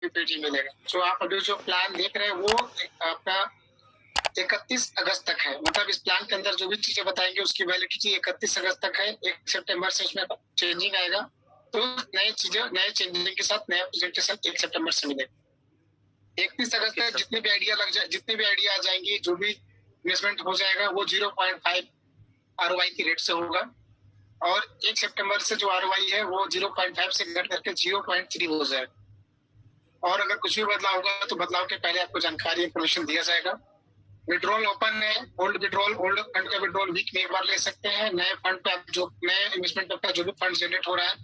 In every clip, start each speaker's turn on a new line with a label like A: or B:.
A: PPT मिलेगा। तो आप अभी जो प्लान देख रहे हैं वो आपका 31 अगस्त तक है। मतलब इस प्लान के अंदर जो भी चीजें बताएंगे उसकी वैलिडिटी 31 अगस्त तक है। 1 सितंबर से उसमें चेंजिंग आएगा, तो नए चीजें नए चेंजिंग के साथ नया प्रेजेंटेशन 1 सितंबर से मिलेगा। 31 अगस्त तक जितने भी आइडिया आ जाएंगी, जो भी इन्वेस्टमेंट हो जाएगा वो 0.5 ROI की रेट से होगा, और 1 सितंबर से जो ROI है वो 0.5 से घट करके 0.3 हो जाएगा। और अगर कुछ भी बदलाव होगा तो बदलाव के पहले आपको जानकारी इन्फॉर्मेशन दिया जाएगा। विड्रॉल ओपन है, ओल्ड फंड का विड्रॉल वीक में एक बार ले सकते हैं। नए फंड पे आप जो नए इन्वेस्टमेंट पे जो भी फंड जनरेट हो रहा है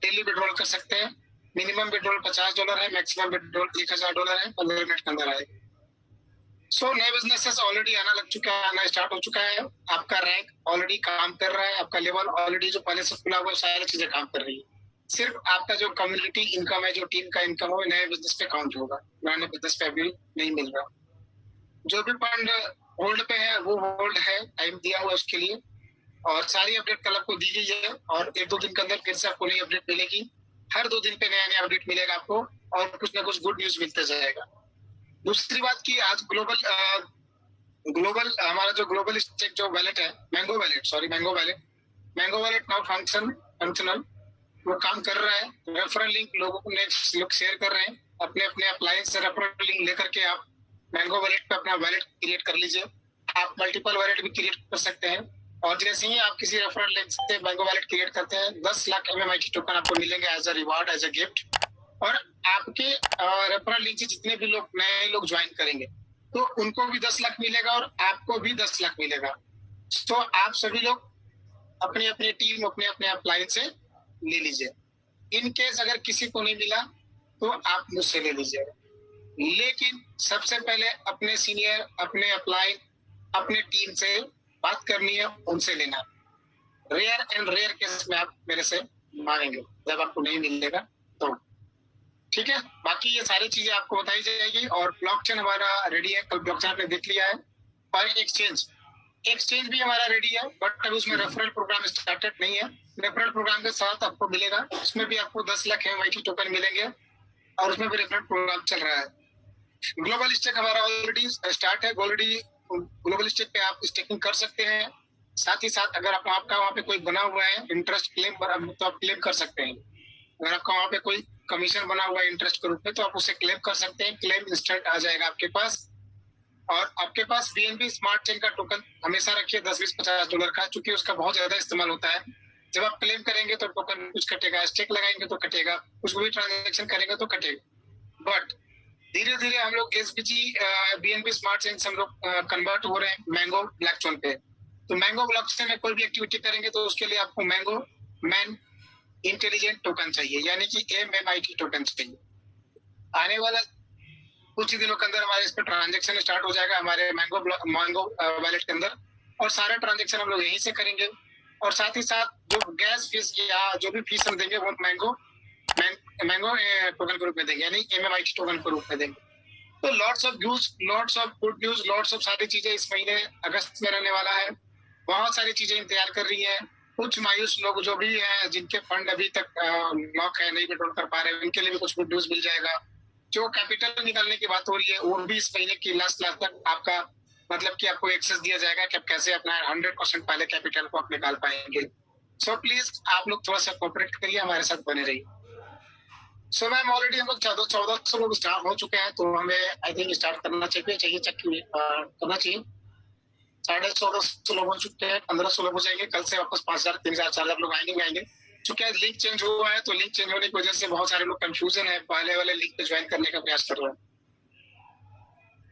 A: डेली विड्रॉल कर सकते हैं। मिनिमम विड्रॉल $50 है, मैक्सिमम विड्रॉल $1000 है, 15 मिनट के अंदर आएगा। सो नए बिजनेसेस ऑलरेडी आना स्टार्ट हो चुका है। आपका रैंक ऑलरेडी काम कर रहा है, आपका लेवल ऑलरेडी जो पहले से खुला हुआ सारी चीजें काम कर रही है। सिर्फ आपका जो कम्युनिटी इनकम है, जो टीम का इनकम है, नए बिजनेस पे काउंट होगा, पुराने बिजनेस पे अभी नहीं मिल रहा। जो भी फंड होल्ड पे है वो होल्ड है, टाइम दिया हुआ उसके लिए, और सारी अपडेट कल आपको दी गई है, और 1-2 दिन के अंदर फिर से आपको नई अपडेट मिलेगी। हर 2 दिन पे नया अपडेट मिलेगा आपको, और कुछ ना कुछ गुड न्यूज मिलता जाएगा। दूसरी बात की आज ग्लोबल हमारा जो ग्लोबल स्टेक जो वैलेट है, मैंगो वैलेट नाउ फंक्शनल, वो काम कर रहा है। रेफरल लिंक लोगों को लोग शेयर कर रहे हैं। अपने अपने अप्लायंस से रेफरल लिंक लेकर के आप मैंगो वैलेट पे अपना वैलेट क्रिएट कर लीजिए। आप मल्टीपल वैलेट भी क्रिएट कर सकते हैं, और जैसे ही आप किसी रेफरल लिंक से मैंगो वैलेट क्रिएट करते हैं 10 लाख MMIT टोकन आपको मिलेंगे as a reward, as a gift. और आपके रेफरल लिंक से जितने भी लोग नए लोग ज्वाइन करेंगे तो उनको भी 10 लाख मिलेगा, और आपको भी 10 लाख मिलेगा। तो आप सभी लोग अपनी अपनी टीम अपने अपने अप्लायंस से ले लीजिए। इन केस अगर किसी को नहीं मिला तो आप मुझसे ले लीजिएगा, लेकिन सबसे पहले अपने सीनियर, अपने अप्लाई, अपने टीम से बात करनी है, उनसे लेना। रेयर केस में आप मेरे से मांगेंगे जब आपको नहीं मिलेगा तो, ठीक है। बाकी ये सारी चीजें आपको बताई जाएगी। और ब्लॉकचेन हमारा रेडी है, कल ब्लॉकचेन आपने देख लिया है। और एक्सचेंज भी हमारा रेडी है, बट अभी उसमें रेफरल प्रोग्राम स्टार्टेड नहीं है। रेफरल प्रोग्राम के साथ आपको मिलेगा, उसमें भी आपको 10 लाख MMIT टोकन मिलेंगे, और उसमें भी रेफरल प्रोग्राम चल रहा है। ग्लोबल स्टेक हमारा ऑलरेडी स्टार्ट है। ग्लोबल स्टेक पे आप स्टेकिंग कर सकते हैं। साथ ही साथ अगर आपका वहाँ पे कोई बना हुआ है इंटरेस्ट क्लेम तो आप क्लेम कर सकते हैं। अगर आपका वहाँ पे कोई कमीशन बना हुआ है इंटरेस्ट के रूप में तो आप उसे क्लेम कर सकते हैं। क्लेम इंस्टेंट आ जाएगा आपके पास। और आपके पास BNB स्मार्ट चेन का टोकन हमेशा रखिए, $10-20-$50 का, चूंकि उसका बहुत ज्यादा इस्तेमाल होता है। जब आप क्लेम करेंगे तो टोकन कुछ कटेगा, स्टेक लगाएंगे तो कटेगा, कुछ भी ट्रांजेक्शन करेंगे तो कटेगा। बट धीरे धीरे हम लोग SBG BNB स्मार्ट चेन से हम लोग कन्वर्ट हो रहे हैं मैंगो ब्लॉकचेन पे। तो मैंगो ब्लॉकचेन में कोई भी एक्टिविटी करेंगे तो उसके लिए आपको मैंगो मैन इंटेलिजेंट टोकन चाहिए, यानी कि MMIT टोकन चाहिए। आने वाला कुछ ही दिनों के अंदर हमारे इस पर ट्रांजेक्शन स्टार्ट हो जाएगा हमारे मैंगो वैलेट के अंदर, और सारा ट्रांजेक्शन हम लोग यहीं से करेंगे। और साथ ही साथ जो गैस फीस या जो भी फीस हम देंगे वो मैंगो टोकन के रूप में देंगे, यानी MMIT टोकन के रूप में देंगे। तो lots of good news, lots of सारी चीजें इस महीने अगस्त में रहने वाला है। बहुत सारी चीजें इंतजार कर रही है। कुछ मायूस लोग जो भी हैं जिनके फंड अभी तक लॉक है, नहीं विड्रॉल कर पा रहे, उनके लिए भी कुछ गुड न्यूज मिल जाएगा। जो कैपिटल निकालने की बात हो रही है वो भी इस महीने की लास्ट तक आपका मतलब कि आपको एक्सेस दिया जाएगा कि आप कैसे अपना 100% पहले कैपिटल को आप निकाल पाएंगे। सो प्लीज आप लोग थोड़ा सा कोऑपरेट करिए, हमारे साथ बने रहिए। सो मैम ऑलरेडी हम लोग 1400 लोग स्टार्ट हो चुके हैं, तो हमें आई थिंक स्टार्ट करना चाहिए करना चाहिए। 1450 लोग हो चुके हैं, 1500 लोग हो जाएंगे। कल से वापस 5000, 3000, 4000 लोग आएंगे। चूंकि आज लिंक चेंज हुआ है तो लिंक चेंज होने की वजह से बहुत सारे लोग कंफ्यूजन है, पहले वाले लिंक पे ज्वाइन करने का प्रयास कर रहे हैं।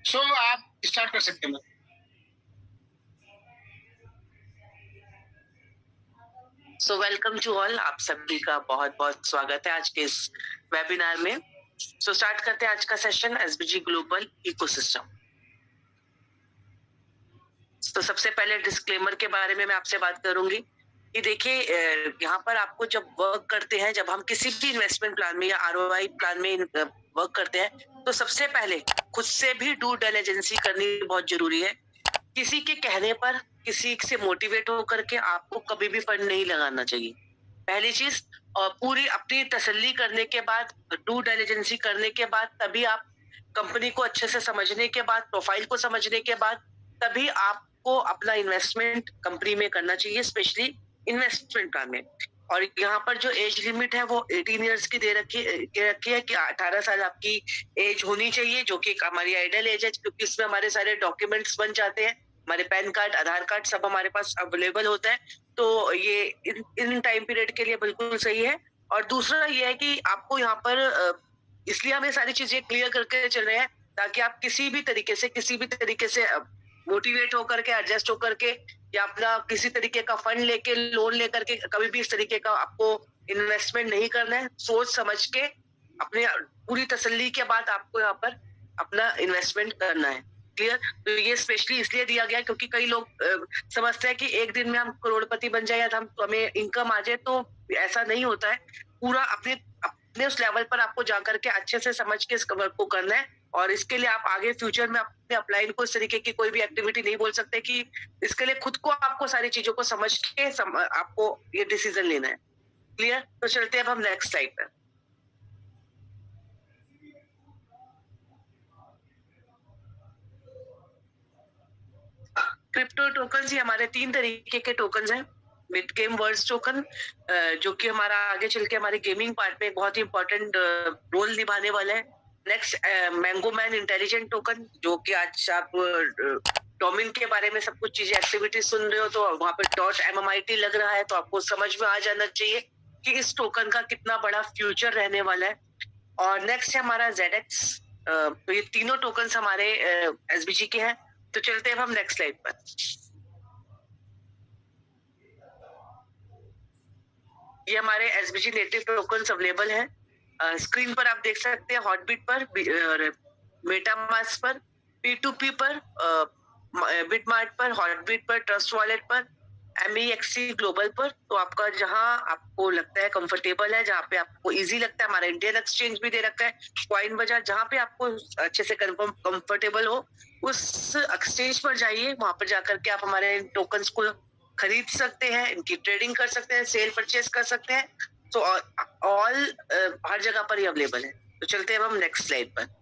A: सो आप स्टार्ट कर सकते हैं।
B: सो वेलकम टू ऑल, आप सभी का बहुत बहुत स्वागत है आज के इस वेबिनार में। सो स्टार्ट करते हैं आज का सेशन, SBG ग्लोबल इकोसिस्टम। तो सबसे पहले डिस्क्लेमर के बारे में मैं आपसे बात करूंगी कि देखिए यहाँ पर आपको जब वर्क करते हैं, जब हम किसी भी इन्वेस्टमेंट प्लान में या ROI प्लान में वर्क करते हैं तो सबसे पहले खुद से भी ड्यू डिलिजेंस करनी बहुत जरूरी है। किसी के कहने पर, किसी से मोटिवेट होकर के आपको कभी भी फंड नहीं लगाना चाहिए। पहली चीज, और पूरी अपनी तसल्ली करने के बाद, ड्यू डिलिजेंसी करने के बाद, तभी आप कंपनी को अच्छे से समझने के बाद, प्रोफाइल को समझने के बाद, तभी आपको अपना इन्वेस्टमेंट कंपनी में करना चाहिए, स्पेशली इन्वेस्टमेंट प्लान में। और यहाँ पर जो एज लिमिट है वो 18 इयर्स की दे रखी है कि 18 साल आपकी एज होनी चाहिए, जो कि हमारी आइडियल एज है, क्योंकि इसमें हमारे सारे डॉक्यूमेंट्स बन जाते हैं, हमारे पैन कार्ड, आधार कार्ड सब हमारे पास अवेलेबल होता है। तो ये इन टाइम पीरियड के लिए बिल्कुल सही है। और दूसरा ये है कि आपको यहाँ पर इसलिए हम ये सारी चीजें क्लियर करके चल रहे हैं, ताकि आप किसी भी तरीके से मोटिवेट होकर के, एडजस्ट होकर के, या अपना किसी तरीके का फंड लेके, लोन लेकर के कभी भी इस तरीके का आपको इन्वेस्टमेंट नहीं करना है। सोच समझ के, अपने पूरी तसल्ली के बाद आपको यहाँ पर अपना इन्वेस्टमेंट करना है। क्लियर? तो ये स्पेशली इसलिए दिया गया है क्योंकि कई लोग समझते हैं कि एक दिन में हम करोड़पति बन जाए या हमें इनकम आ जाए, तो ऐसा नहीं होता है। पूरा अपने उस लेवल पर आपको जाकर के अच्छे से समझ के इस वर्क को करना है। और इसके लिए आप आगे फ्यूचर में अपने अपलाइन को इस तरीके की कोई भी एक्टिविटी नहीं बोल सकते, कि इसके लिए खुद को आपको सारी चीजों को समझ के आपको ये डिसीजन लेना है। क्लियर? तो चलते हैं अब हम नेक्स्ट स्लाइड पर। क्रिप्टो टोकन ही हमारे 3 तरीके के टोकन हैं। मिड गेम वर्ड्स टोकन, जो कि हमारा आगे चल के हमारे गेमिंग पार्ट में बहुत ही इंपॉर्टेंट रोल निभाने वाला है। Next, mango man intelligent token, जो कि आज आप डोमेन के बारे में सब कुछ चीजें एक्टिविटीज सुन रहे हो, तो वहां पर .MMIT लग रहा है, तो आपको समझ में आ जाना चाहिए कि इस टोकन का कितना बड़ा फ्यूचर रहने वाला है। और नेक्स्ट है हमारा ZX। तो ये तीनों टोकन हमारे SBG के हैं। तो चलते हैं हम नेक्स्ट स्लाइड पर। ये हमारे SBG नेटिव टोकन्स अवेलेबल हैं। स्क्रीन पर आप देख सकते हैं, हॉटबीट पर, मेटामास्क पर, P2P पर, बिटमार्ट पर, हॉटबीट पर, ट्रस्ट वॉलेट पर, MEXC ग्लोबल पर। तो आपका जहां आपको लगता है कंफर्टेबल है, जहां पे आपको इजी लगता है, हमारा इंडियन एक्सचेंज भी दे रखा है, कॉइन बाजार, जहां पे आपको अच्छे से कंफर्टेबल हो, उस एक्सचेंज पर जाइए। वहां पर जाकर के आप हमारे टोकन्स को खरीद सकते हैं, इनकी ट्रेडिंग कर सकते हैं, सेल परचेज कर सकते हैं। तो ऑल हर जगह पर ही अवेलेबल है। तो चलते हैं हम नेक्स्ट स्लाइड पर।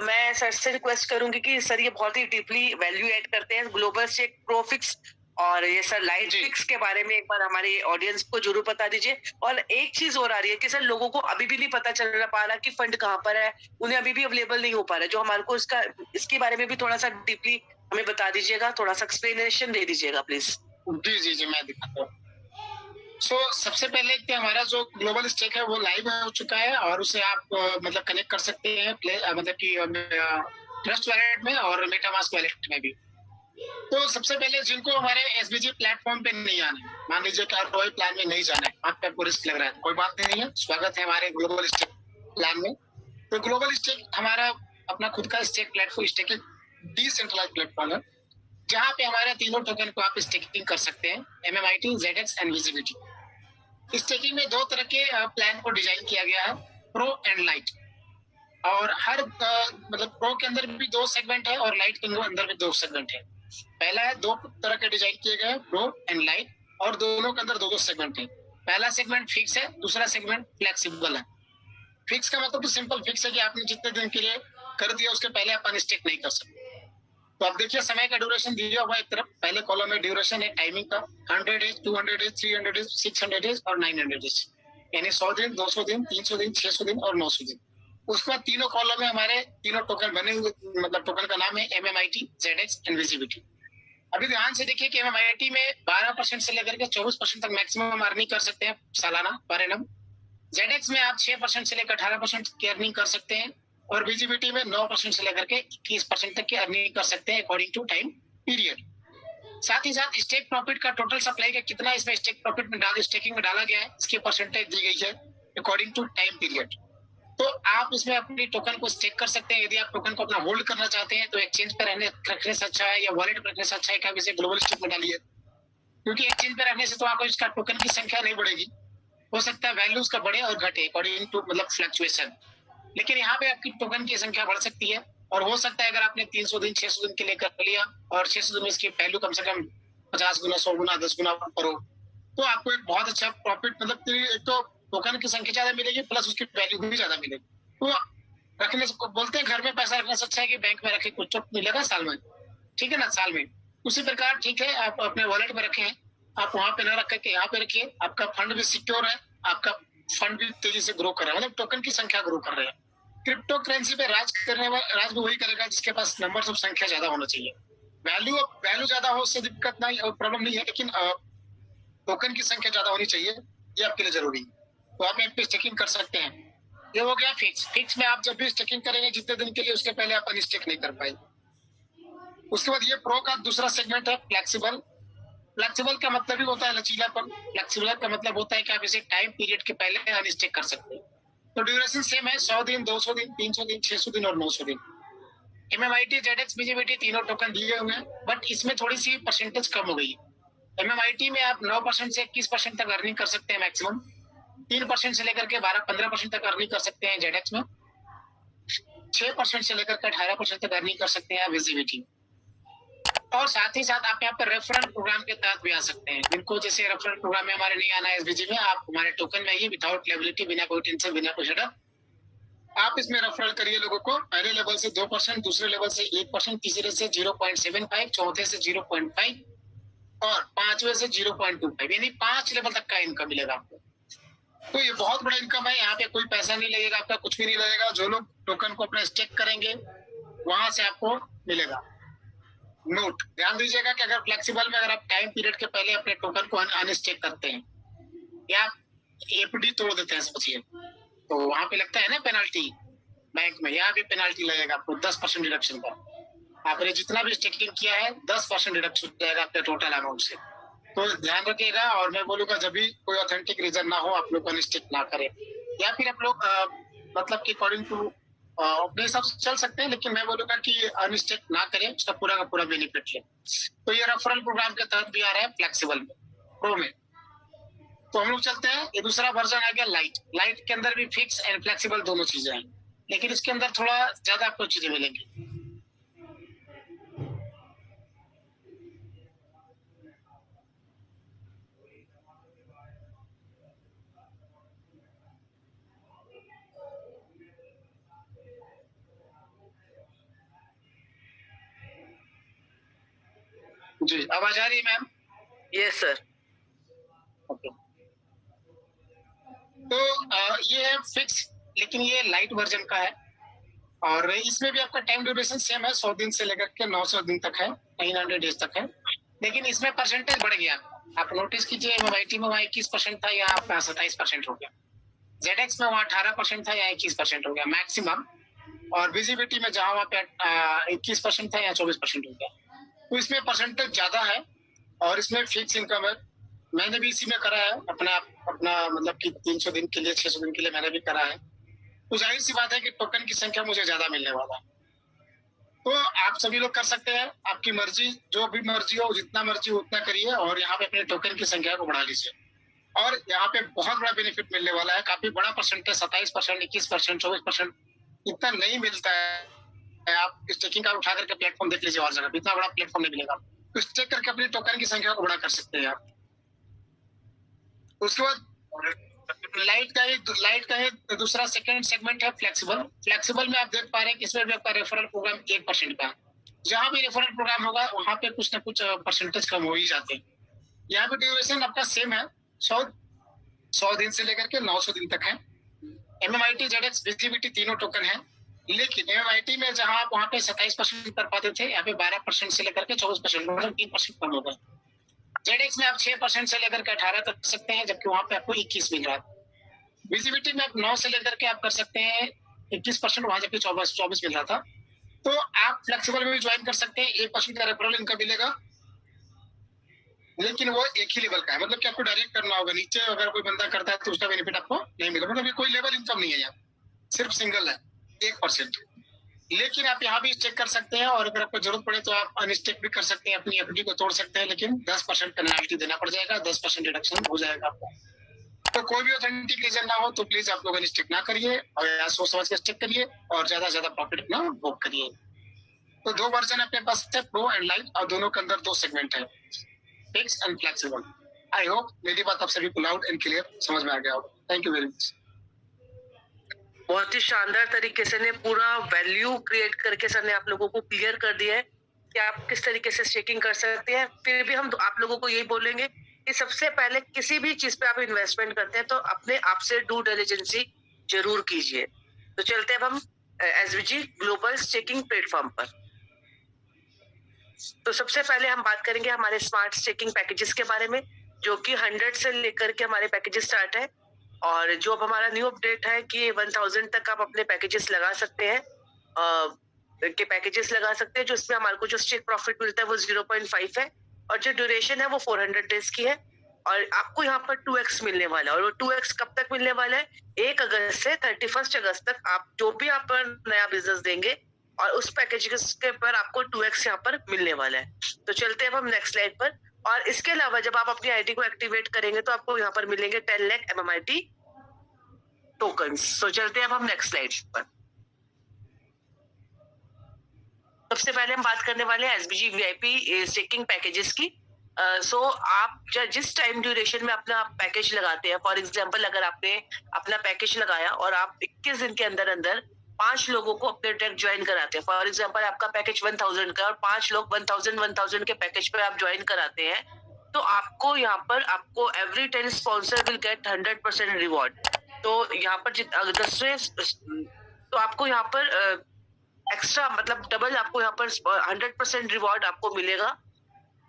B: मैं सर से रिक्वेस्ट करूंगी कि सर ये बहुत ही डीपली वैल्यू ऐड करते हैं ग्लोबल स्टेक प्रोफिक्स, और ये सर लाइट फिक्स के बारे में एक बार हमारे ऑडियंस को जरूर बता दीजिए। और एक चीज और आ रही है कि सर लोगों को अभी भी नहीं पता चल पा रहा कि फंड कहाँ पर है, उन्हें अभी भी अवेलेबल नहीं हो पा रहा है, जो हमारे को इसके बारे में भी थोड़ा सा डीपली हमें बता दीजिएगा, थोड़ा सा एक्सप्लेनेशन दे दीजिएगा प्लीज।
A: जी मैं दिखाता हूँ। सबसे पहले कि हमारा जो ग्लोबल स्टेक है वो लाइव हो चुका है, और उसे आप मतलब कनेक्ट कर सकते हैं मतलब कि ट्रस्ट वॉलेट में और मेटामास्क वॉलेट में भी। तो सबसे पहले जिनको हमारे SBG प्लेटफॉर्म पे नहीं आना है, मान लीजिए कि ROI प्लान में नहीं जाना है, आप आपको रिस्क लग रहा है, कोई बात नहीं है, स्वागत है हमारे ग्लोबल स्टेक प्लान में। तो ग्लोबल स्टेक हमारा अपना खुद का stake platform, staking decentralised platform है, जहाँ पे हमारे तीनों टोकन को आप स्टेकिंग कर सकते हैं, MMIT, ZX and visibility. Staking में 2 तरह के प्लान को डिजाइन किया गया है, प्रो एंड लाइट। और हर मतलब प्रो के अंदर भी 2 सेगमेंट है और लाइट के अंदर भी 2 सेगमेंट है। पहला है 2 तरह के डिजाइन किए गए, प्रो एंड लाइट, और दोनों के अंदर 2 सेगमेंट है। पहला सेगमेंट फिक्स है, दूसरा सेगमेंट फ्लेक्सिबल है। फिक्स का मतलब तो सिंपल फिक्स है कि आपने जितने दिन के लिए कर दिया उसके पहले आप अनस्टेक नहीं कर सकते। तो आप देखिए समय का ड्यूरेशन दिया हुआ एक तरफ, पहले कॉलम में ड्यूरेशन है टाइमिंग का, 100 डेज, 200 डेज, 300 डेज, 600 डेज और 900 डेज, यानी 100 दिन, 200 दिन, 300 दिन, 600 दिन और 900 दिन। उसके बाद तीनों कॉलम में हमारे तीनों टोकन बने हुए, मतलब टोकन का नाम है MMIT, ZX एंड विजिबिलिटी। अभी ध्यान से देखिए कि MMIT में 12% से लेकर के 24% तक मैक्सिमम अर्निंग कर सकते हैं सालाना पर एनम। ZX में आप 6% से लेकर 18% की अर्निंग कर सकते हैं, और विजिबिलिटी में 9% से लेकर के 21% तक की अर्निंग कर सकते हैं अकॉर्डिंग टू टाइम पीरियड। साथ ही साथ स्टेक प्रॉफिट का टोटल सप्लाई का कितना इसमें स्टेक प्रॉफिट में स्टेकिंग में डाला गया है, इसकी परसेंटेज दी गई है अकॉर्डिंग टू टाइम पीरियड। तो आप इसमें अपनी टोकन को स्टेक कर सकते हैं। यदि आप टोकन को अपना होल्ड करना चाहते हैं तो एक्सचेंज पर रखने से अच्छा है या वॉलेट पर रखने से अच्छा है कि आप इसे ग्लोबल स्टेक में डालिए, क्योंकि एक्सचेंज पर रखने से तो आपको इसका टोकन की संख्या नहीं बढ़ेगी, हो सकता है वैल्यूज का बढ़े और घटे अकॉर्डिंग टू मतलब फ्लक्चुएशन, लेकिन यहाँ पे आपकी टोकन की संख्या बढ़ सकती है और हो सकता है अगर आपने 300 दिन 600 दिन के लिए कर लिया और 600 दिन में इसकी वैल्यू कम से कम 50 गुना 100 गुना 10 गुना करो तो आपको एक बहुत अच्छा प्रॉफिट मतलब एक तो टोकन की संख्या ज्यादा मिलेगी प्लस उसकी वैल्यू भी ज्यादा मिलेगी। तो रखने से बोलते हैं घर में पैसा रखने से अच्छा है कि बैंक में रखे, कुछ तो मिलेगा साल में, ठीक है ना, साल में। उसी प्रकार ठीक है आप अपने वॉलेट में रखें, आप वहां पे न रख करके यहाँ पे रखिए, आपका फंड भी सिक्योर है, आपका फंड भी तेजी से ग्रो कर रहा है, मतलब टोकन की संख्या ग्रो कर रहे हैं। क्रिप्टो करेंसी पे राज भी वही करेगा जिसके पास नंबर ऑफ संख्या ज्यादा होना चाहिए। वैल्यू ज्यादा हो उससे दिक्कत नहीं, प्रॉब्लम नहीं है, लेकिन टोकन की संख्या ज्यादा होनी चाहिए, ये आपके लिए जरूरी है। तो आप यहाँ पे स्टेकिंग कर सकते हैं। ये हो गया फिक्स में आप जब भी स्टेकिंग करेंगे जितने दिन के लिए उसके पहले आप अनस्टेक नहीं कर पाए। उसके बाद ये प्रो का दूसरा सेगमेंट है फ्लेक्सिबल का मतलब ही होता है लचीलापन। फ्लेक्सिबल का मतलब होता है कि आप इसे टाइम पीरियड के पहले अनस्टेक कर सकते हैं। तो ड्यूरेशन सेम है, 100 दिन 200 दिन 300 दिन 600 दिन और 900 दिन। MMIT ZX BGBT तीनों टोकन दिए हुए हैं, बट इसमें थोड़ी सी परसेंटेज कम हो गई है। MMIT में आप 9% से 21% तक अर्निंग कर सकते हैं मैक्सिमम, 3% से लेकर के 12-15% तक अर्निंग कर सकते हैं ZX में, 6% से लेकर के 18% तक अर्निंग कर सकते हैं VGBT। और साथ ही साथ आप यहाँ पर रेफरल प्रोग्राम के तहत भी आ सकते हैं। जिनको जैसे रेफरल प्रोग्राम में हमारे नहीं आना है SBG में, आप हमारे टोकन में आइए विदाउट लायबिलिटी, बिना कोई टेंशन, बिना कुछ डर। आप इसमें रेफरल करिए लोगों को, पहले लेवल से 2%, दूसरे लेवल से 1%, तीसरे से 0.75, चौथे से 0.5 और पांचवे से 0.25, यानी 5 लेवल तक का इनकम मिलेगा आपको। तो ये बहुत बड़ा इनकम है। यहाँ पे कोई पैसा नहीं लगेगा, आपका कुछ भी नहीं लगेगा। जो लोग टोकन को अपना स्टेक करेंगे वहां से आपको मिलेगा। नोट ध्यान दीजिएगा कि अगर फ्लेक्सिबल में अगर आप टाइम पीरियड के पहले अपने टोकन को अनस्टेक करते हैं या FD तोड़ देते हैं समझिए, तो वहां पे लगता है ना पेनाल्टी बैंक में, यहाँ भी पेनाल्टी लगेगा आपको 10% डिडक्शन का। आपने जितना भी स्टेकिंग किया है 10% डिडक्शन हो जाएगा आपके टोटल अमाउंट से। तो ध्यान रखिएगा। और मैं बोलूंगा जब भी कोई ऑथेंटिक रीजन ना हो आप लोग अनस्टेक ना करें, या फिर आप लोग मतलब कि अकॉर्डिंग टू अपने हिसाब से चल सकते हैं, लेकिन मैं बोलूंगा कि अनस्टेक ना करें, उसका पूरा का पूरा बेनिफिट लें। तो ये रेफरल प्रोग्राम के तहत भी आ रहा है फ्लेक्सिबल में, प्रो में। तो हम लोग चलते हैं, ये दूसरा वर्जन आ गया लाइट के अंदर भी फिक्स एंड फ्लेक्सिबल दोनों चीजें हैं, लेकिन इसके अंदर थोड़ा ज्यादा आपको चीजें मिलेंगी। जी आवाज आ रही है मैम?
B: Yes sir.
A: ओके। तो ये है फिक्स, लेकिन ये लाइट वर्जन का है और इसमें भी आपका टाइम ड्यूरेशन सेम है, 100 दिन से लेकर के 900 दिन तक है, 900 डेज तक है, लेकिन इसमें परसेंटेज बढ़ गया। आप नोटिस कीजिए MMIT में वहाँ 21% था, यहाँ आपका 27% हो गया। ZX में वहाँ 18% था, यहाँ 21% हो गया मैक्सिमम। और VGBT में जहाँ वहाँ पे 21% था, यहाँ 24% हो गया। तो इसमें परसेंटेज ज्यादा है और इसमें फिक्स इनकम है। मैंने भी इसी में करा है अपना मतलब कि 300 दिन के लिए 600 दिन के लिए मैंने भी करा है। तो जाहिर सी बात है कि टोकन की संख्या मुझे ज्यादा मिलने वाला है। तो आप सभी लोग कर सकते हैं, आपकी मर्जी, जो भी मर्जी हो, जितना मर्जी उतना करिए और यहाँ पे अपने टोकन की संख्या को बढ़ा लीजिए। और यहाँ पे बहुत बड़ा बेनिफिट मिलने वाला है, काफी बड़ा परसेंटेज, 27%, 21%, 24%, इतना नहीं मिलता है। आप स्टेकिंग का उठा करके प्लेटफॉर्म देख लीजिए, और जगह इतना बड़ा प्लेटफॉर्म नहीं मिलेगा। तो स्टेक करके अपनी टोकन की संख्या को बड़ा कर सकते हैं आप। उसके बाद लाइट का ही दूसरा सेकंड सेगमेंट है फ्लेक्सिबल में आप देख पा रहे हैं कि इसमें भी आपका रेफरल प्रोग्राम 1% का है। जहां भी रेफरल प्रोग्राम होगा वहां पे कुछ ना कुछ परसेंटेज कम हो ही जाते हैं। यहाँ पे ड्यूरेशन आपका सेम है, 100 दिन से लेकर के 900 दिन तक है। MMIT ZX VGBT तीनों टोकन है, लेकिन MMIT में जहां आप वहां पे 27% कर पाते थे, यहाँ पे 12% से लेकर के 24%, मतलब 3% कम हो गए। ZX में आप 6% से लेकर के 18 तक कर सकते हैं, जबकि वहां पे आपको 21 मिल रहा है। VGBT में आप 9 से लेकर के आप कर सकते हैं 21%, वहां जबकि 24 मिल रहा था। तो आप फ्लेक्सिबल में भी ज्वाइन कर सकते हैं, 1% का रेफरल इनकम मिलेगा, लेकिन वो एक ही लेवल का है, मतलब कि आपको डायरेक्ट करना होगा। नीचे अगर कोई बंदा करता है तो उसका बेनिफिट आपको नहीं मिलेगा, मतलब ये कोई लेवल इनकम नहीं है, यहाँ सिर्फ सिंगल है 1%। लेकिन आप यहाँ भी स्टेक कर सकते हैं और अगर आपको जरूरत पड़े तो आप अनस्टेक भी कर सकते हैं, अपनी FD को तोड़ सकते हैं, लेकिन 10% पेनल्टी देना पड़ जाएगा, 10% डिडक्शन हो जाएगा आपको। तो कोई भी ऑथेंटिक रीजन ना हो तो प्लीज आप लोग स्टिक ना करिए और यहाँ सोच समझ के स्टिक करिए और ज्यादा से ज्यादा प्रॉफिट अपना बुक करिए। तो 2 वर्जन अपने पास है, प्रो एंड लाइट, और दोनों के अंदर 2 सेगमेंट है, fix and flexible. I hope मेरी बात आप सभी को लाउड एंड क्लियर समझ में आ गया होगा। Thank you very much.
B: बहुत ही शानदार तरीके से ने पूरा वैल्यू क्रिएट करके सर ने आप लोगों को क्लियर कर दिया है कि आप किस तरीके से स्टेकिंग कर सकते हैं। फिर भी हम आप लोगों को यही बोलेंगे कि सबसे पहले किसी भी चीज पे आप इन्वेस्टमेंट करते हैं तो अपने आप से ड्यू डिलिजेंसी जरूर कीजिए। तो चलते हैं अब हम एसवीजी ग्लोबल स्टेकिंग प्लेटफॉर्म पर। तो सबसे पहले हम बात करेंगे हमारे स्मार्ट स्टेकिंग पैकेजेस के बारे में, जो कि 100 से लेकर के हमारे पैकेजेस स्टार्ट है। और जो अब हमारा न्यू अपडेट है कि 1000 तक आप अपने पैकेजेस लगा सकते हैं, के पैकेजेस लगा सकते हैं, जो इसमें हमारे को जो स्टेक प्रॉफिट मिलता है वो 0.5 है और जो ड्यूरेशन है वो 400 डेज की है। और आपको यहाँ पर 2x मिलने वाला है। और वो 2x कब तक मिलने वाला है? 1 अगस्त से 31 अगस्त तक आप जो भी यहाँ पर नया बिजनेस देंगे और उस पैकेज के पर आपको 2x यहाँ पर मिलने वाला है। तो चलते हैं अब हम नेक्स्ट स्लाइड पर। और इसके अलावा जब आप अपनी आईडी को एक्टिवेट करेंगे तो आपको यहाँ पर मिलेंगे 10 लाख MMIT टोकन्स। तो चलते हैं अब हम नेक्स्ट स्लाइड पर। सबसे पहले हम बात करने वाले हैं एसबीजी वीआईपी स्टेकिंग पैकेजेस की। सो आप जिस टाइम ड्यूरेशन में अपना पैकेज लगाते हैं, फॉर एग्जांपल अगर आपने अपना पैकेज लगाया और आप 21 दिन के अंदर अंदर 5 लोगों को अपने ट्रैक ज्वाइन कराते हैं, फॉर एग्जांपल आपका पैकेज 1000 का और 5 लोग 1000 के पैकेज पे आप ज्वाइन कराते हैं, तो आपको यहाँ पर आपको every 10 sponsor will get 100% reward. तो यहाँ पर 10 तो आपको यहाँ पर एक्स्ट्रा मतलब डबल आपको यहाँ पर 100% रिवॉर्ड आपको मिलेगा।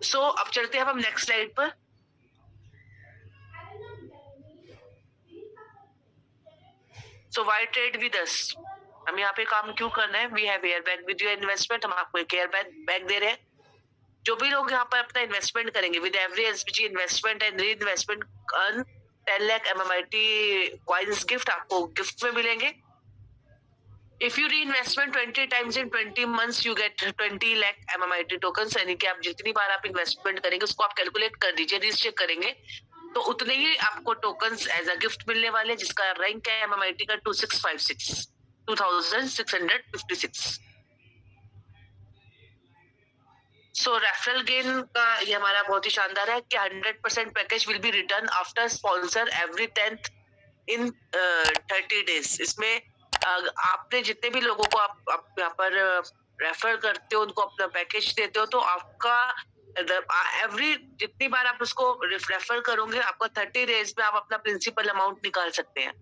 B: सो अब चलते हैं हम नेक्स्ट स्लाइड पर। So why trade with us, हम यहाँ पे काम क्यों करना है? We have airbag with your investment, हम आपको एक एयरबैग दे रहे हैं। जो भी लोग यहाँ पर अपना इन्वेस्टमेंट करेंगे with every SBG investment and re investment earn 10 lakh MMIT coins gift, आपको गिफ्ट में मिलेंगे। If you reinvestment 20 times in 20 months, you get 20 lakh MMIT tokens। यानी कि आप जितनी बार आप इन्वेस्टमेंट करेंगे उसको आप कैलकुलेट कर दीजिए, रीचेक करेंगे तो उतने ही आपको टोकन्स एज अ गिफ्ट मिलने वाले, जिसका रैंक है MMIT का 2656। सो रेफरल गेन का ये हमारा बहुत ही शानदार है कि 100% package will be return after sponsor every 10th in 30 days। इसमें आपने जितने भी लोगों को आप यहाँ पर रेफर करते हो, उनको अपना पैकेज देते हो, तो आपका एवरी जितनी बार आप उसको रेफर करोगे आपका 30 days में आप अपना प्रिंसिपल अमाउंट निकाल सकते हैं।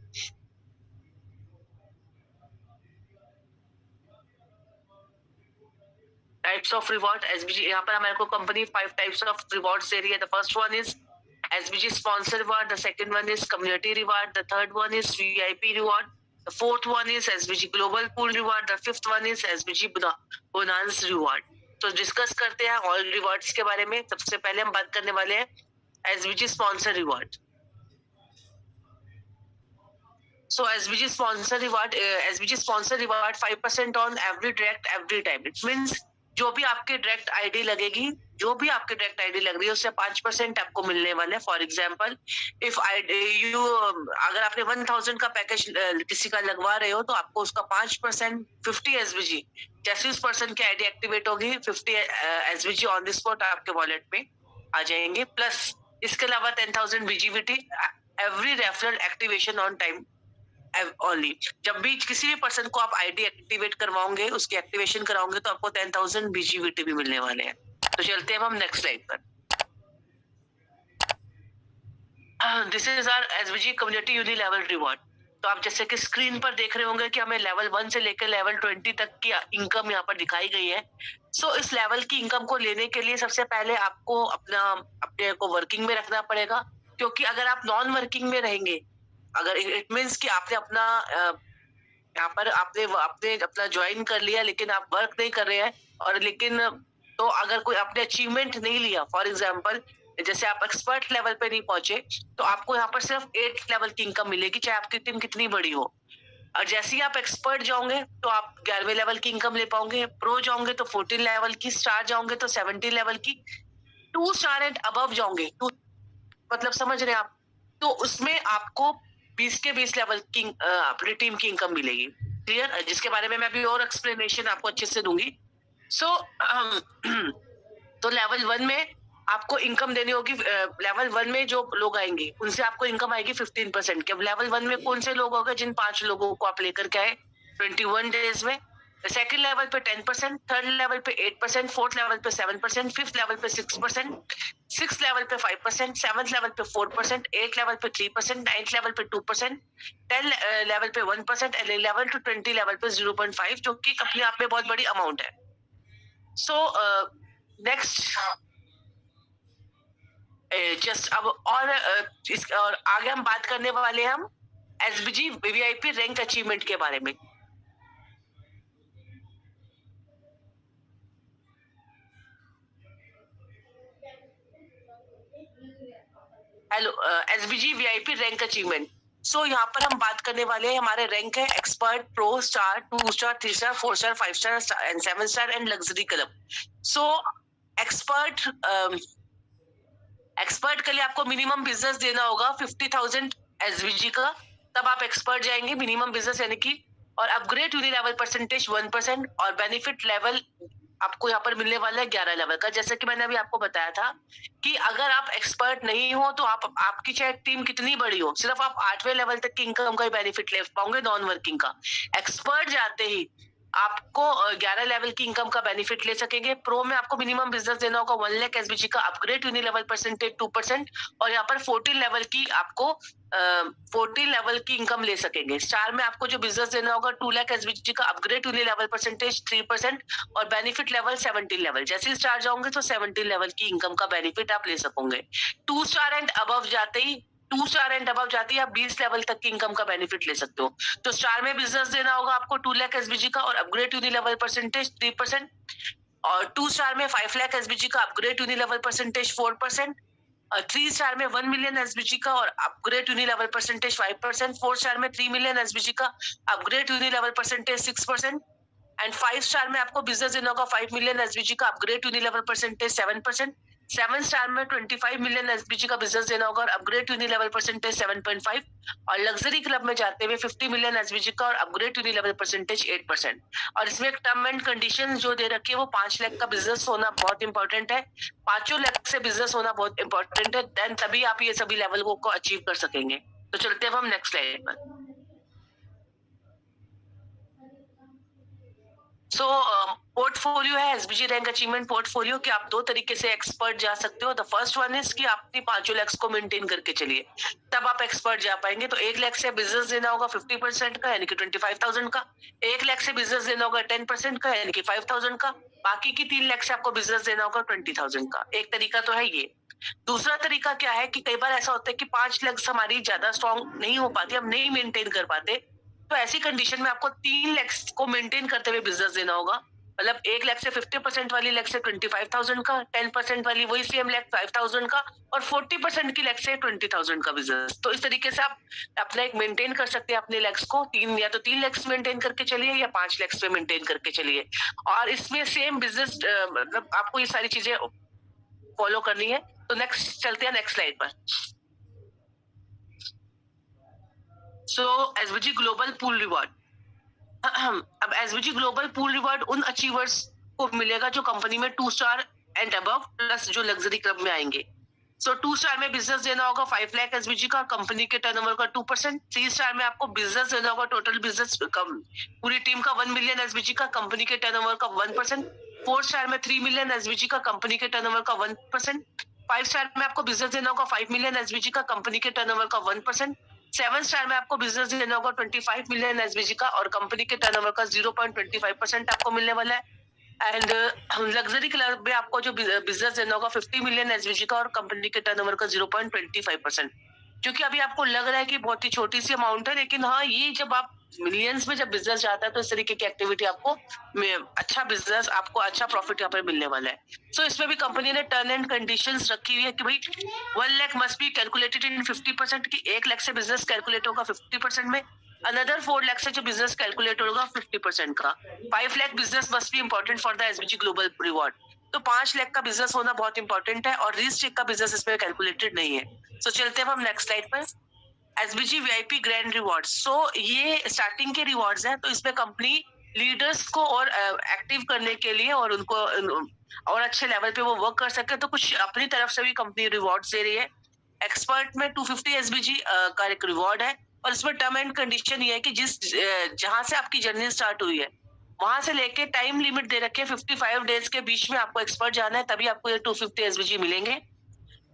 B: टाइप्स ऑफ रिवॉर्ड एसबीजी, यहाँ पर हमारे को कंपनी 5 टाइप्स ऑफ रिवॉर्ड्स दे रही है। The first one is SBG sponsor reward, the second one is community reward, the third one is VIP reward, the fourth one is SBG Global Pool Reward, the fifth one is SBG Bonus Reward। तो discuss करते हैं all rewards के बारे में। सबसे पहले हम बात करने वाले हैं SBG sponsor reward. So SBG sponsor reward 5% on every direct every time. It means जो भी आपके डायरेक्ट आईडी लगेगी, जो भी आपके डायरेक्ट आईडी लग रही है उससे 5% आपको मिलने वाले हैं। फॉर एग्जांपल इफ अगर आपने 1000 का पैकेज किसी का लगवा रहे हो तो आपको उसका 5% 50 एसबीजी, जैसे उस पर्सन की आईडी एक्टिवेट होगी 50 एसबीजी ऑन द स्पॉट आपके वॉलेट में आ जाएंगे। प्लस इसके अलावा 10,000 BGVT every referral activation on time only. जब भी किसी भी पर्सन को आप आईडी एक्टिवेट करवाओगे, उसकी एक्टिवेशन कराओगे, तो आपको 10,000 BGVT भी मिलने वाले हैं। तो चलते हैं हम नेक्स्ट स्लाइड पर। This is our SBG community unilevel reward. तो आप जैसे कि स्क्रीन पर देख रहे होंगे कि हमें लेवल 1 से लेकर लेवल 20 तक की इनकम यहाँ पर दिखाई गई है। सो इस लेवल की इनकम को लेने के लिए सबसे पहले आपको अपने को वर्किंग में रखना पड़ेगा, क्योंकि अगर आप नॉन वर्किंग में रहेंगे, अगर इट मीन्स कि आपने अपना यहाँ पर आपने अपना ज्वाइन कर लिया लेकिन आप वर्क नहीं कर रहे हैं, और लेकिन तो अगर कोई आपने अचीवमेंट नहीं लिया, फॉर एग्जांपल जैसे आप एक्सपर्ट लेवल पे नहीं पहुंचे, तो आपको यहाँ पर सिर्फ 8 लेवल की इनकम मिलेगी, चाहे आपकी टीम कितनी बड़ी हो। और जैसे ही आप एक्सपर्ट जाओगे तो आप 11वें लेवल की इनकम ले पाओगे, प्रो जाओगे तो 14 लेवल की, स्टार जाओगे तो 70 लेवल की, 2 स्टार एंड अबव जाओगे, 2 मतलब समझ रहे हैं आप, तो उसमें आपको 20 के 20 लेवल की अपनी टीम की इनकम मिलेगी। क्लियर? जिसके बारे में मैं अभी और एक्सप्लेनेशन आपको अच्छे से दूंगी। सो तो लेवल 1 में आपको इनकम देनी होगी। लेवल 1 में जो लोग आएंगे उनसे आपको इनकम आएगी 15% की। अब लेवल 1 में कौन से लोग होंगे? जिन 5 लोगों को आप लेकर के आए 21 डेज में। सेकंड लेवल पे 10%, थर्ड लेवल पे 8%, फोर्थ लेवल पे 7%, फिफ्थ लेवल पे 6%, सिक्स लेवल पे 5%, सेवंथ लेवल पे 4%, 8 लेवल पे 3%, 9th लेवल पे 2%, 10 लेवल पे 1%, 11 to 20 लेवल पे 0.5, जो कि अपने आप में बहुत बड़ी अमाउंट है। सो नेक्स्ट जस्ट अब और आगे हम बात करने वाले हैं हम एसबीजी वीवीआईपी रैंक अचीवमेंट के बारे में। Hello, SBG VIP rank achievement. So यहाँ पर हम बात करने वाले हैं, हमारे रैंक है expert, pro, star, 2 star, 3 star, 4 star, 5 star and 7 star and luxury club. So expert के लिए आपको मिनिमम बिजनेस देना होगा 50,000 एसबीजी का, तब आप एक्सपर्ट जाएंगे। मिनिमम बिजनेस यानी कि, और अपग्रेड यूनिलेवल परसेंटेज 1% और बेनिफिट लेवल आपको यहाँ पर मिलने वाला है 11 लेवल का। जैसे कि मैंने अभी आपको बताया था कि अगर आप एक्सपर्ट नहीं हो तो आपकी चाहे टीम कितनी बड़ी हो, सिर्फ आप 8वें लेवल तक की इनकम का ही बेनिफिट ले पाओगे, नॉन वर्किंग का। एक्सपर्ट जाते ही आपको 11 लेवल की इनकम का बेनिफिट ले सकेंगे। प्रो में आपको मिनिमम बिजनेस देना होगा 1 लाख एसबीजी का, अपग्रेड यूनिलेवल परसेंटेज 2%, और यहाँ पर 14 लेवल की आपको 14 लेवल की इनकम ले सकेंगे। स्टार में आपको जो बिजनेस देना होगा 2 लाख एसबीजी का, अपग्रेड यूनिलेवल परसेंटेज 3% और बेनिफिट लेवल 17 लेवल। जैसे ही स्टार जाओगे तो 17 लेवल की इनकम का बेनिफिट आप ले सकोगे। 2 स्टार एंड अबव जाते ही 20 लेवल तक की इनकम का बेनिफिट ले सकते हो। तो स्टार में बिजनेस देना होगा आपको 2 लाख एसबीजी का और अपग्रेड यूनिलेवल परसेंटेज 3%, और 2 स्टार में 5 लाख एसबीजी का, अपग्रेड यूनिलेवल परसेंटेज 4%, 3 स्टार में 1 मिलियन एसबीजी का और अपग्रेड यूनिलेवल परसेंटेज 5%, 4 स्टार में 3 मिलियन एसबीजी का, अपग्रेड यूनिलेवल परसेंटेज 6%, एंड 5 स्टार में आपको बिजनेस देना होगा 5 मिलियन एसबीजी का, अपग्रेड यूनिलेवल परसेंटेज 7%, 7 स्टार में 25 मिलियन एसबीजी का बिजनेस देना होगा और अपग्रेड यूनिलेवल परसेंटेज 7.5, और लग्जरी क्लब में जाते हुए 50 मिलियन एसबीजी का और अपग्रेड यूनिलेवल परसेंटेज 8%। और इसमें एक टर्म एंड कंडीशन जो दे रखी है वो 5 लाख का बिजनेस होना बहुत इंपॉर्टेंट है। 5 लाख से बिजनेस होना बहुत इंपॉर्टेंट है, देन तभी आप ये सभी लेवल को अचीव कर सकेंगे। तो चलते हैं हम नेक्स्ट स्लाइड पर। सो पोर्टफोलियो है एसबीजी रैंक अचीवमेंट पोर्टफोलियो कि आप 2 तरीके से एक्सपर्ट जा सकते हो। द फर्स्ट वन इज कि आप 5 लाख को मेंटेन करके चलिए, तब आप एक्सपर्ट जा पाएंगे। तो 1 लाख से बिजनेस देना होगा 50% का यानी कि 25,000 का, 1 लाख से बिजनेस देना होगा 10% का यानी कि 5,000 का, बाकी की 3 लाख से आपको बिजनेस देना होगा 20,000 का। एक तरीका तो है ये। दूसरा तरीका क्या है कि कई बार ऐसा होता है कि 5 लाख हमारी ज्यादा स्ट्रॉन्ग नहीं हो पाती, हम नहीं मेंटेन कर पाते, तो ऐसी कंडीशन में आपको 3 लाख को मेंटेन करते हुए बिजनेस देना होगा। मतलब 1 लाख से 50% वाली लाख से 25,000 का, 10% वाली वही सेम लाख 5,000 का, और 40% की लाख से 20,000 का बिजनेस। तो इस तरीके से आप अपना एक मेंटेन कर सकते हैं अपने लैक्स को। 3 लाख मेंटेन करके चलिए या 5 लाख पे मेंटेन करके चलिए, और इसमें सेम बिजनेस मतलब आपको ये सारी चीजें फॉलो करनी है। तो नेक्स्ट चलते हैं नेक्स्ट स्लाइड पर। सो एसबीजी ग्लोबल पूल रिवॉर्ड। अब एसबीजी ग्लोबल पूल रिवॉर्ड उन अचीवर्स को मिलेगा जो कंपनी में 2 स्टार एंड अबव प्लस जो लग्जरी क्लब में आएंगे। सो 2 स्टार में बिजनेस देना होगा 5 लाख एसबीजी का, कंपनी के टर्नओवर का 2%। 3 स्टार में आपको बिजनेस देना होगा टोटल बिजनेस पूरी टीम का 1 मिलियन एसबीजी का, कंपनी के टर्नओवर का 1%। 4 स्टार में 3 मिलियन एसबीजी का, कंपनी के टर्नओवर का 1%। 5 स्टार में आपको बिजनेस देना होगा 5 मिलियन एसबीजी का, कंपनी के टर्नओवर का 1%। 7 स्टार में आपको बिजनेस देना होगा 25 मिलियन एसबीजी का और कंपनी के टर्नओवर का 0.25% आपको मिलने वाला है। एंड लग्जरी क्लब में आपको जो बिजनेस देना होगा 50 मिलियन एसबीजी का और कंपनी के टर्नओवर का 0.25%। क्योंकि अभी आपको लग रहा है कि बहुत ही छोटी सी अमाउंट है, लेकिन हाँ, ये जब आप मिलियंस में जब बिजनेस जाता है तो इस तरीके की एक्टिविटी आपको अच्छा बिजनेस, आपको अच्छा प्रॉफिट यहाँ पर मिलने वाला है। सो इसमें भी कंपनी ने टर्म एंड कंडीशंस रखी हुई है कि भाई 1 lakh must be calculated in 50%, की 1 लाख से बिजनेस कैलकुलेट होगा 50% में, अनदर 4 लाख से जो बिजनेस कैलकुलेट होगा 50% का। 5 lakh business must be important for the SBG global reward. तो 5 लाख का बिजनेस होना बहुत इंपॉर्टेंट है और रीच चेक का बिजनेस इसमें कैलकुलेटेड नहीं है। तो चलते हैं हम नेक्स्ट स्लाइड पर। एसबीजी वीआईपी ग्रैंड रिवॉर्ड, सो ये स्टार्टिंग के रिवॉर्ड्स हैं। तो इसमें कंपनी लीडर्स को और एक्टिव करने के लिए और उनको और अच्छे लेवल पे वो वर्क कर सके, तो कुछ अपनी तरफ से भी कंपनी रिवॉर्ड्स दे रही है। एक्सपर्ट में 250 एसबीजी का एक रिवॉर्ड है और इसमें टर्म एंड कंडीशन ये है कि जिस जहां से आपकी जर्नी स्टार्ट हुई है वहां से लेके टाइम लिमिट दे रखे 55 डेज के बीच में आपको एक्सपर्ट जाना है, तभी आपको ये 250 एसबीजी मिलेंगे।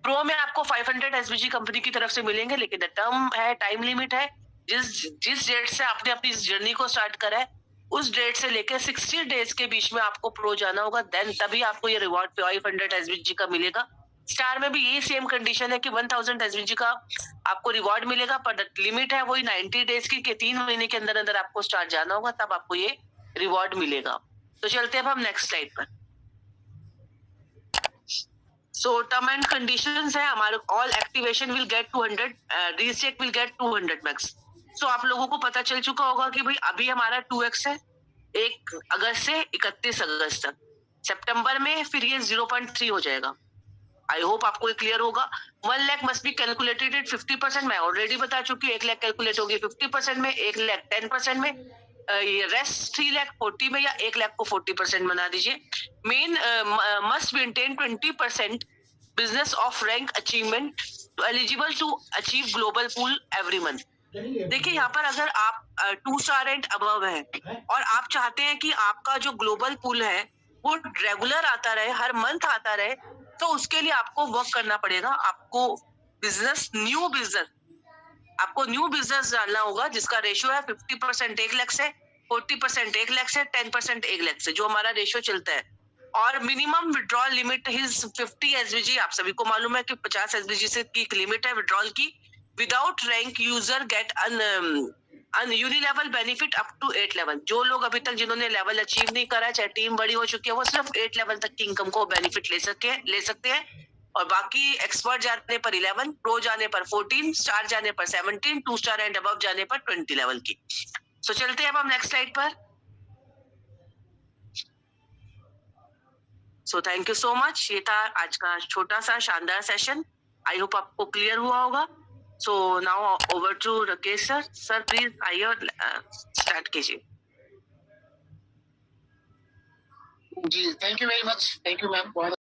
B: प्रो में आपको 500 एसबीजी कंपनी की तरफ से मिलेंगे, लेकिन टर्म है, टाइम लिमिट है। जिस डेट से आपने अपनी इस जर्नी को स्टार्ट करा है उस डेट से लेकर 60 डेज के बीच में आपको प्रो जाना होगा, देन तभी आपको ये रिवॉर्ड 500 एसबीजी का मिलेगा। स्टार में भी यही सेम कंडीशन है कि 1000 एसबीजी का आपको रिवॉर्ड मिलेगा, पर लिमिट है वही 90 डेज की, 3 महीने के अंदर अंदर आपको स्टार्ट जाना होगा, तब आपको ये रिवॉर्ड मिलेगा। तो चलते हैं अब हम नेक्स्ट स्लाइड पर। सो टर्म एंड कंडीशंस है हमारे, all activation will get 200, recheck will get 200 max. So आप लोगों को पता चल चुका होगा कि भाई अभी हमारा 2x है 1 अगस्त से 31 अगस्त तक, सितंबर में फिर ये 0.3 हो जाएगा। आई होप आपको ये क्लियर होगा। 1 lakh must be calculated at 50%, मैं ऑलरेडी बता चुकी हूँ। 1 लाख कैलकुलेट होगी 50% में, 1 लाख 10% में, रेस्ट 3 लाख 40 में, या 1 लाख को 40% बना दीजिए। Main must maintain 20% business of rank achievement eligible to achieve global pool every month. देखिए यहाँ पर अगर आप 2 स्टार एंड अबव है और आप चाहते हैं कि आपका जो ग्लोबल पूल है वो रेगुलर आता रहे, हर मंथ आता रहे, तो उसके लिए आपको वर्क करना पड़ेगा। आपको न्यू बिजनेस डालना होगा जिसका रेशियो है 50% 1 लाख से, 40% 1 लाख से, 10% 1 लाख से, जो हमारा रेशियो चलता है। और minimum withdrawal limit is 50 SBG. आप सभी को मालूम है कि 50 एसबीजी से की लिमिट है विड्रॉल की। Without rank user get an unilevel benefit up to 8 level. जो लोग अभी तक जिन्होंने लेवल अचीव नहीं करा, चाहे टीम बड़ी हो चुकी है, वो सिर्फ 8 लेवल तक की इनकम को बेनिफिट ले सकते हैं। और बाकी एक्सपर्ट जाने पर 11, प्रो जाने पर 14, स्टार जाने पर 17, 2 स्टार एंड अबव जाने पर 20 लेवल की। सो चलते हैं अब हम नेक्स्ट स्लाइड पर। So thank you so much. ये था आज का छोटा सा शानदार सेशन। आई होप आपको क्लियर हुआ होगा। So now over to Rakesh sir. Sir please आइए और स्टार्ट कीजिए।
A: जी thank you very much. Thank you ma'am.